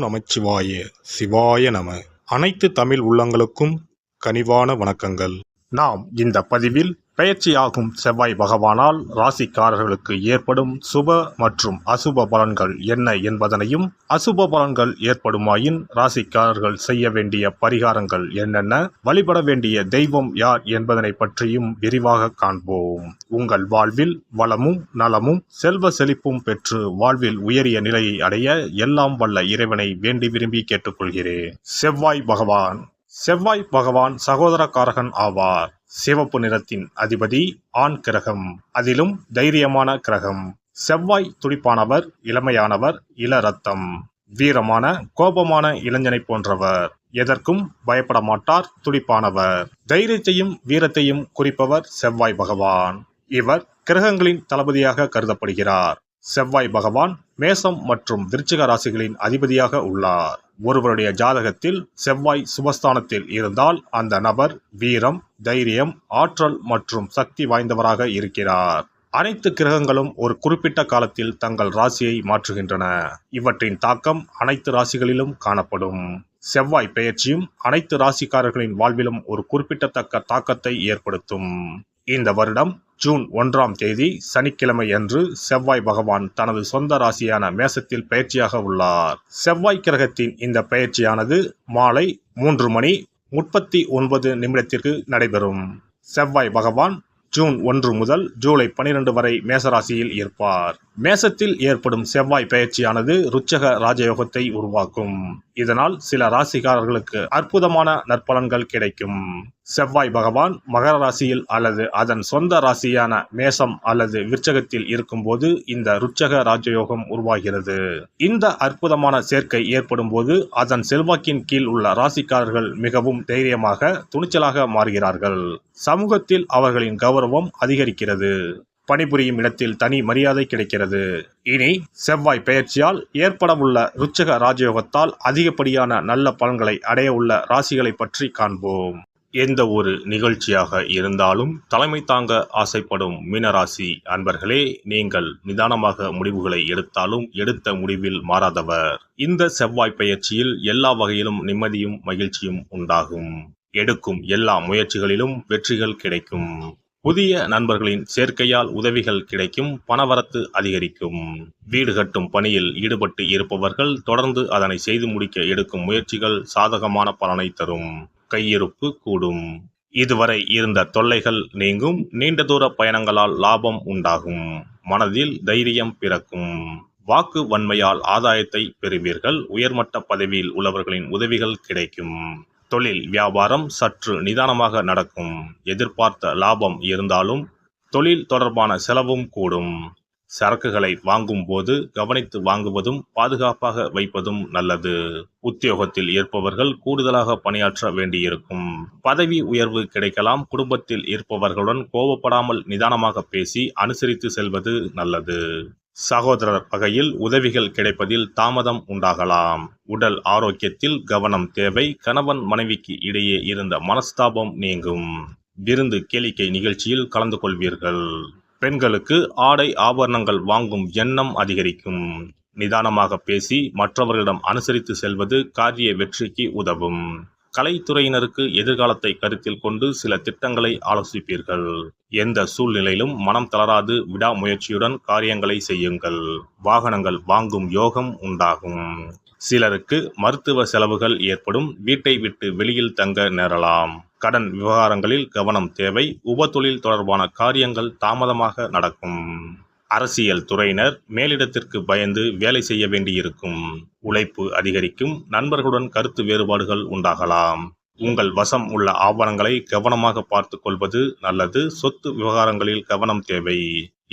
நமச்சிவாய சிவாய நம. அனைத்து தமிழ் உள்ளங்களுக்கும் கனிவான வணக்கங்கள். நாம் இந்த பதிவில் பெயர்ச்சியாகும் செவ்வாய் பகவானால் ராசிக்காரர்களுக்கு ஏற்படும் சுப மற்றும் அசுப பலன்கள் என்ன என்பதனையும், அசுப பலன்கள் ஏற்படுமாயின் ராசிக்காரர்கள் செய்ய வேண்டிய பரிகாரங்கள் என்னென்ன, வழிபட வேண்டிய தெய்வம் யார் என்பதனை பற்றியும் விரிவாக காண்போம். உங்கள் வாழ்வில் வளமும் நலமும் செல்வ செழிப்பும் பெற்று வாழ்வில் உயரிய நிலையை அடைய எல்லாம் வல்ல இறைவனை வேண்டி விரும்பி கேட்டுக்கொள்கிறேன். செவ்வாய் பகவான் சகோதரக்காரகன் ஆவார். சிவப்பு நிறத்தின் அதிபதி, ஆண் கிரகம், அதிலும் தைரியமான கிரகம். செவ்வாய் துடிப்பானவர், இளமையானவர், இள ரத்தம், வீரமான கோபமான இளைஞனை போன்றவர். எதற்கும் பயப்பட மாட்டார், துடிப்பானவர். தைரியத்தையும் வீரத்தையும் குறிப்பவர் செவ்வாய் பகவான். இவர் கிரகங்களின் தளபதியாக கருதப்படுகிறார். செவ்வாய் பகவான் மேசம் மற்றும் விருச்சிக ராசிகளின் அதிபதியாக உள்ளார். ஒருவருடைய ஜாதகத்தில் செவ்வாய் சுபஸ்தானத்தில் இருந்தால் அந்த நபர் வீரம், தைரியம், ஆற்றல் மற்றும் சக்தி வாய்ந்தவராக இருக்கிறார். அனைத்து கிரகங்களும் ஒரு குறிப்பிட்ட காலத்தில் தங்கள் ராசியை மாற்றுகின்றன. இவற்றின் தாக்கம் அனைத்து ராசிகளிலும் காணப்படும். செவ்வாய் பெயர்ச்சியும் அனைத்து ராசிக்காரர்களின் வாழ்விலும் ஒரு குறிப்பிடத்தக்க தாக்கத்தை ஏற்படுத்தும். இந்த வருடம் ஜூன் 1ஆம் தேதி சனிக்கிழமை அன்று செவ்வாய் பகவான் தனது சொந்த ராசியான மேசத்தில் பயிற்சியாக உள்ளார். செவ்வாய் கிரகத்தின் இந்த பயிற்சியானது மாலை 3:39 நடைபெறும். செவ்வாய் பகவான் ஜூன் 1 முதல் ஜூலை 12 வரை மேசராசியில் இருப்பார். மேசத்தில் ஏற்படும் செவ்வாய் பெயர்ச்சியானது ருச்சக ராஜயோகத்தை உருவாக்கும். இதனால் சில ராசிக்காரர்களுக்கு அற்புதமான நற்பலன்கள் கிடைக்கும். செவ்வாய் பகவான் மகர ராசியில் அல்லது அதன் சொந்த ராசியான மேசம் அல்லது விருச்சகத்தில் இருக்கும்போது இந்த ருச்சக ராஜயோகம் உருவாகிறது. இந்த அற்புதமான சேர்க்கை ஏற்படும் போது அதன் செல்வாக்கின் கீழ் உள்ள ராசிக்காரர்கள் மிகவும் தைரியமாக, துணிச்சலாக மாறுகிறார்கள். சமூகத்தில் அவர்களின் கௌரவம் அதிகரிக்கிறது. பணிபுரியும் இடத்தில் தனி மரியாதை கிடைக்கிறது. இனி செவ்வாய் பெயர்ச்சியால் ஏற்படவுள்ள ருச்சக ராஜயோகத்தால் அதிகப்படியான நல்ல பலன்களை அடைய உள்ள ராசிகளை பற்றி காண்போம். எந்த ஒரு நிகழ்ச்சியாக இருந்தாலும் தலைமை தாங்க ஆசைப்படும் மீனராசி அன்பர்களே, நீங்கள் நிதானமாக முடிவுகளை எடுத்தாலும் எடுத்த முடிவில் மாறாதவர். இந்த செவ்வாய் பெயர்ச்சியில் எல்லா வகையிலும் நிம்மதியும் மகிழ்ச்சியும் உண்டாகும். எடுக்கும் எல்லா முயற்சிகளிலும் வெற்றிகள் கிடைக்கும். புதிய நண்பர்களின் சேர்க்கையால் உதவிகள் கிடைக்கும். பணவரத்து அதிகரிக்கும். வீடு கட்டும் பணியில் ஈடுபட்டு இருப்பவர்கள் தொடர்ந்து அதனை செய்து முடிக்க எடுக்கும் முயற்சிகள் சாதகமான பலனை தரும். கையிருப்பு கூடும். இதுவரை இருந்த தொல்லைகள் நீங்கும். நீண்ட தூர பயணங்களால் லாபம் உண்டாகும். மனதில் தைரியம் பிறக்கும். வாக்கு வன்மையால் ஆதாயத்தை பெறுவீர்கள். உயர்மட்ட பதவியில் உள்ளவர்களின் உதவிகள் கிடைக்கும். தொழில் வியாபாரம் சற்று நிதானமாக நடக்கும். எதிர்பார்த்த லாபம் இருந்தாலும் தொழில் தொடர்பான செலவும் கூடும். சரக்குகளை வாங்கும் போது கவனித்து வாங்குவதும் பாதுகாப்பாக வைப்பதும் நல்லது. உத்தியோகத்தில் இருப்பவர்கள் கூடுதலாக பணியாற்ற வேண்டியிருக்கும். பதவி உயர்வு கிடைக்கலாம். குடும்பத்தில் இருப்பவர்களுடன் கோபப்படாமல் நிதானமாக பேசி அனுசரித்து செல்வது நல்லது. சகோதரர் வகையில் உதவிகள் கிடைப்பதில் தாமதம் உண்டாகலாம். உடல் ஆரோக்கியத்தில் கவனம் தேவை. கணவன் மனைவிக்கு இடையே இருந்த மனஸ்தாபம் நீங்கும். விருந்து கேளிக்கை நிகழ்ச்சியில் கலந்து கொள்வீர்கள். பெண்களுக்கு ஆடை ஆபரணங்கள் வாங்கும் எண்ணம் அதிகரிக்கும். நிதானமாக பேசி மற்றவர்களிடம் அனுசரித்து செல்வது காரிய வெற்றிக்கு உதவும். கலைத்துறையினருக்கு எதிர்காலத்தை கருத்தில் கொண்டு சில திட்டங்களை ஆலோசிப்பீர்கள். எந்த சூழ்நிலையிலும் மனம் தளராது விடாமுயற்சியுடன் காரியங்களை செய்யுங்கள். வாகனங்கள் வாங்கும் யோகம் உண்டாகும். சிலருக்கு மருத்துவ செலவுகள் ஏற்படும். வீட்டை விட்டு வெளியில் தங்க நேரலாம். கடன் விவகாரங்களில் கவனம் தேவை. உபத்தொழில் தொடர்பான காரியங்கள் தாமதமாக நடக்கும். அரசியல் துறையினர் மேலிடத்திற்கு பயந்து வேலை செய்ய வேண்டியிருக்கும். உழைப்பு அதிகரிக்கும். நண்பர்களுடன் கருத்து வேறுபாடுகள் உண்டாகலாம். உங்கள் வசம் உள்ள ஆவணங்களை கவனமாக பார்த்து கொள்வது நல்லது. சொத்து விவகாரங்களில் கவனம் தேவை.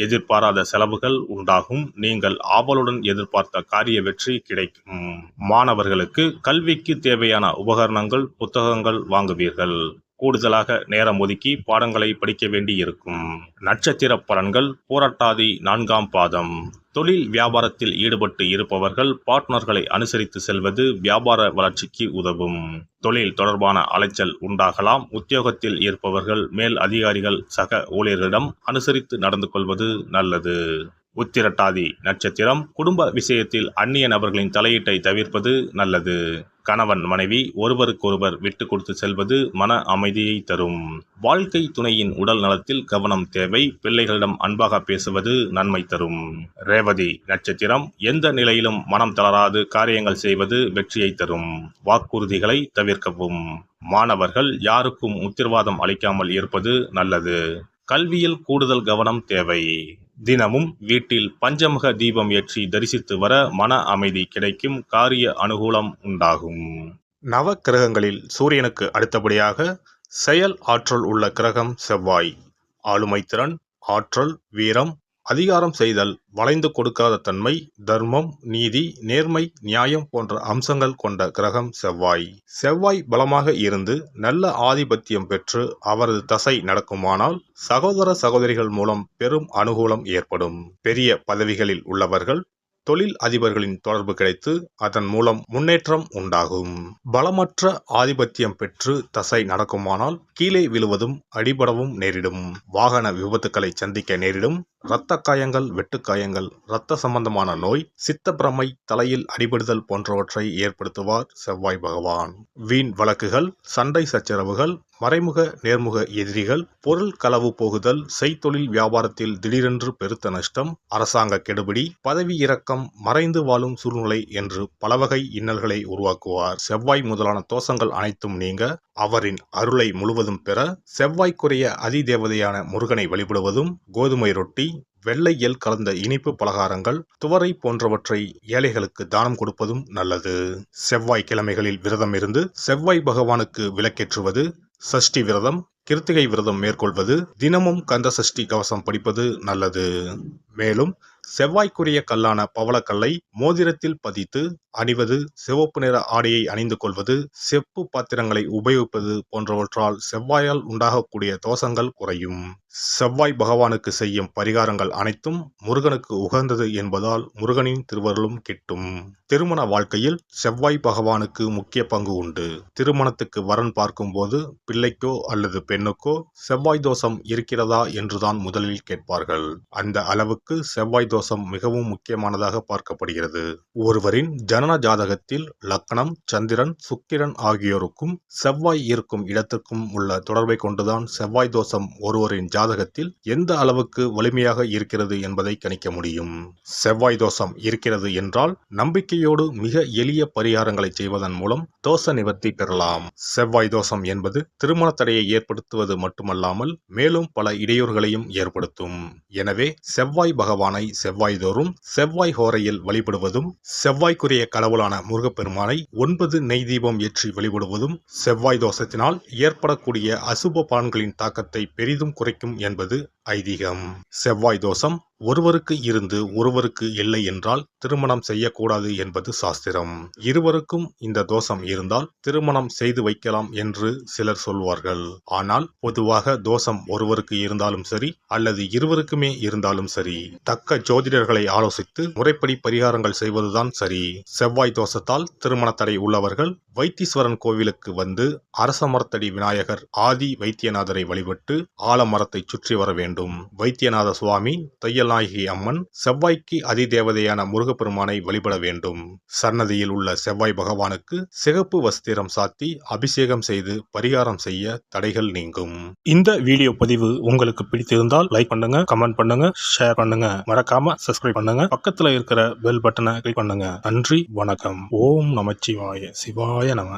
எதிர்பாராத செலவுகள் உண்டாகும். நீங்கள் ஆவலுடன் எதிர்பார்த்த காரிய வெற்றி கிடைக்கும். மாணவர்களுக்கு கல்விக்கு தேவையான உபகரணங்கள், புத்தகங்கள் வாங்குவீர்கள். கூடுதலாக நேரம் ஒதுக்கி பாடங்களை படிக்க வேண்டி இருக்கும். நட்சத்திர பலன்கள் பூரட்டாதி 4ஆம் பாதம். தொழில் வியாபாரத்தில் ஈடுபட்டு இருப்பவர்கள் பார்ட்னர்களை அனுசரித்து செல்வது வியாபார வளர்ச்சிக்கு உதவும். தொழில் தொடர்பான அலைச்சல் உண்டாகலாம். உத்தியோகத்தில் இருப்பவர்கள் மேல் அதிகாரிகள், சக ஊழியர்களிடம் அனுசரித்து நடந்து கொள்வது நல்லது. உத்திரட்டாதி நட்சத்திரம் குடும்ப விஷயத்தில் அந்நிய நபர்களின் தலையீட்டை தவிர்ப்பது நல்லது. கணவன் மனைவி ஒருவருக்கொருவர் விட்டு கொடுத்து செல்வது மன அமைதியை தரும். வாழ்க்கை துணையின் உடல் நலத்தில் கவனம் தேவை. பிள்ளைகளிடம் அன்பாக பேசுவது நன்மை தரும். ரேவதி நட்சத்திரம் எந்த நிலையிலும் மனம் தளராது காரியங்கள் செய்வது வெற்றியை தரும். வாக்குறுதிகளை தவிர்க்கவும். மாணவர்கள் யாருக்கும் உத்தரவாதம் அளிக்காமல் இருப்பது நல்லது. கல்வியில் கூடுதல் கவனம் தேவை. தினமும் வீட்டில் பஞ்சமுக தீபம் ஏற்றி தரிசித்து வர மன அமைதி கிடைக்கும். காரிய அனுகூலம் உண்டாகும். நவ கிரகங்களில் சூரியனுக்கு அடுத்தபடியாக செயல் ஆற்றல் உள்ள கிரகம் செவ்வாய். ஆளுமை திறன், ஆற்றல், வீரம், அதிகாரம் செய்தல், வளைந்து கொடுக்காத தன்மை, தர்மம், நீதி, நேர்மை, நியாயம் போன்ற அம்சங்கள் கொண்ட கிரகம் செவ்வாய். செவ்வாய் பலமாக இருந்து நல்ல ஆதிபத்தியம் பெற்று அவரது தசை நடக்குமானால் சகோதர சகோதரிகள் மூலம் பெரும் அனுகூலம் ஏற்படும். பெரிய பதவிகளில் உள்ளவர்கள் தொழில் அதிபர்களின் தொடர்பு கிடைத்து அதன் மூலம் முன்னேற்றம் உண்டாகும். பலமற்ற ஆதிபத்தியம் பெற்று தசை நடக்குமானால் கீழே விழுவதும் அடிபடவும் நேரிடும். வாகன விபத்துக்களை சந்திக்க நேரிடும். இரத்த காயங்கள், வெட்டுக்காயங்கள், இரத்த சம்பந்தமான நோய், சித்தப்பிரமை, தலையில் அடிபடுதல் போன்றவற்றை ஏற்படுத்துவார் செவ்வாய் பகவான். வீண் வழக்குகள், சண்டை சச்சரவுகள், மறைமுக நேர்முக எதிரிகள், பொருள் களவு போகுதல், செய்தொழில் வியாபாரத்தில் திடீரென்று பெருத்த நஷ்டம், அரசாங்க கெடுபிடி, பதவி இறக்கம், மறைந்து வாழும் சூழ்நிலை என்று பலவகை இன்னல்களை உருவாக்குவார். செவ்வாய் முதலான தோஷங்கள் அனைத்தும் நீங்க அவரின் அருளை முழுவதும் பெற செவ்வாய்க்குரிய அதிதேவதையான முருகனை வழிபடுவதும், கோதுமை ரொட்டி, வெள்ளை எள் கலந்த இனிப்பு பலகாரங்கள், துவரை போன்றவற்றை ஏழைகளுக்கு தானம் கொடுப்பதும் நல்லது. செவ்வாய் கிழமைகளில் விரதம் இருந்து செவ்வாய் பகவானுக்கு விளக்கேற்றுவது, சஷ்டி விரதம், கிருத்திகை விரதம் மேற்கொள்வது, தினமும் கந்த சஷ்டி கவசம் படிப்பது நல்லது. மேலும் செவ்வாய்க்குரிய கல்லான பவளக்கல்லை மோதிரத்தில் பதித்து அணிவது, சிவப்பு நிற ஆடையை அணிந்து கொள்வது, செப்பு பாத்திரங்களை உபயோகிப்பது போன்றவற்றால் செவ்வாயால் உண்டாகக்கூடிய தோஷங்கள் குறையும். செவ்வாய் பகவானுக்கு செய்யும் பரிகாரங்கள் அனைத்தும் முருகனுக்கு உகந்தது என்பதால் முருகனின் திருவருளும் கிட்டும். திருமண வாழ்க்கையில் செவ்வாய் பகவானுக்கு முக்கிய பங்கு உண்டு. திருமணத்துக்கு வரன் பார்க்கும் போது பிள்ளைக்கோ அல்லது பெண்ணுக்கோ செவ்வாய் தோஷம் இருக்கிறதா என்றுதான் முதலில் கேட்பார்கள். அந்த அளவுக்கு செவ்வாய் தோஷம் மிகவும் முக்கியமானதாக பார்க்கப்படுகிறது. ஒருவரின் ஜனன ஜாதகத்தில் லக்னம், சந்திரன், சுக்கிரன் ஆகியோருக்கும் செவ்வாய் இருக்கும் இடத்துக்கும் உள்ள தொடர்பை கொண்டுதான் செவ்வாய் தோஷம் ஒருவரின் ஜாதகத்தில் எந்த அளவுக்கு வலிமையாக இருக்கிறது என்பதை கணிக்க முடியும். செவ்வாய் தோஷம் இருக்கிறது என்றால் நம்பிக்கையோடு மிக எளிய பரிகாரங்களை செய்வதன் மூலம் தோஷ நிவர்த்தி பெறலாம். செவ்வாய் தோஷம் என்பது திருமண தடையை ஏற்படுத்துவது மட்டுமல்லாமல் மேலும் பல இடையூறுகளையும் ஏற்படுத்தும். எனவே செவ்வாய் பகவானை செவ்வாய் தோறும் செவ்வாய் ஹோரையில் வழிபடுவதும், செவ்வாய்க்குரிய கடவுளான முருகப்பெருமானை 9 நெய் தீபம் ஏற்றி வழிபடுவதும் செவ்வாய் தோஷத்தினால் ஏற்படக்கூடிய அசுப பலன்களின் தாக்கத்தை பெரிதும் குறைக்கும் என்பது ஐதீகம். செவ்வாய் தோஷம் ஒருவருக்கு இருந்து ஒருவருக்கு இல்லை என்றால் திருமணம் செய்யக்கூடாது என்பது சாஸ்திரம். இருவருக்கும் இந்த தோஷம் இருந்தால் திருமணம் செய்து வைக்கலாம் என்று சிலர் சொல்வார்கள். ஆனால் பொதுவாக தோஷம் ஒருவருக்கு இருந்தாலும் சரி அல்லது இருவருக்குமே இருந்தாலும் சரி, தக்க ஜோதிடர்களை ஆலோசித்து முறைப்படி பரிகாரங்கள் செய்வதுதான் சரி. செவ்வாய் தோஷத்தால் திருமண தடை உள்ளவர்கள் வைத்தீஸ்வரன் கோவிலுக்கு வந்து அரசமரத்தடி விநாயகர் ஆதி வைத்தியநாதரை வழிபட்டு ஆலமரத்தை சுற்றி வர வேண்டும். வைத்தியநாத சுவாமி, தையல்நாயகி அம்மன், செவ்வாய்க்கு அதிதேவதையான முருகப்பெருமானை வழிபட வேண்டும். சன்னதியில் உள்ள செவ்வாய் பகவானுக்கு சிகப்பு வஸ்திரம் சாத்தி அபிஷேகம் செய்து பரிகாரம் செய்ய தடைகள் நீங்கும். இந்த வீடியோ பதிவு உங்களுக்கு பிடித்திருந்தால் லைக் பண்ணுங்க, கமெண்ட் பண்ணுங்க, ஷேர் பண்ணுங்க, மறக்காம சப்ஸ்கிரைப் பண்ணுங்க, பக்கத்துல இருக்கிற பெல் பட்டனை கிளிக் பண்ணுங்க. நன்றி, வணக்கம். ஓம் நமச்சிவாய. சிவாய நம.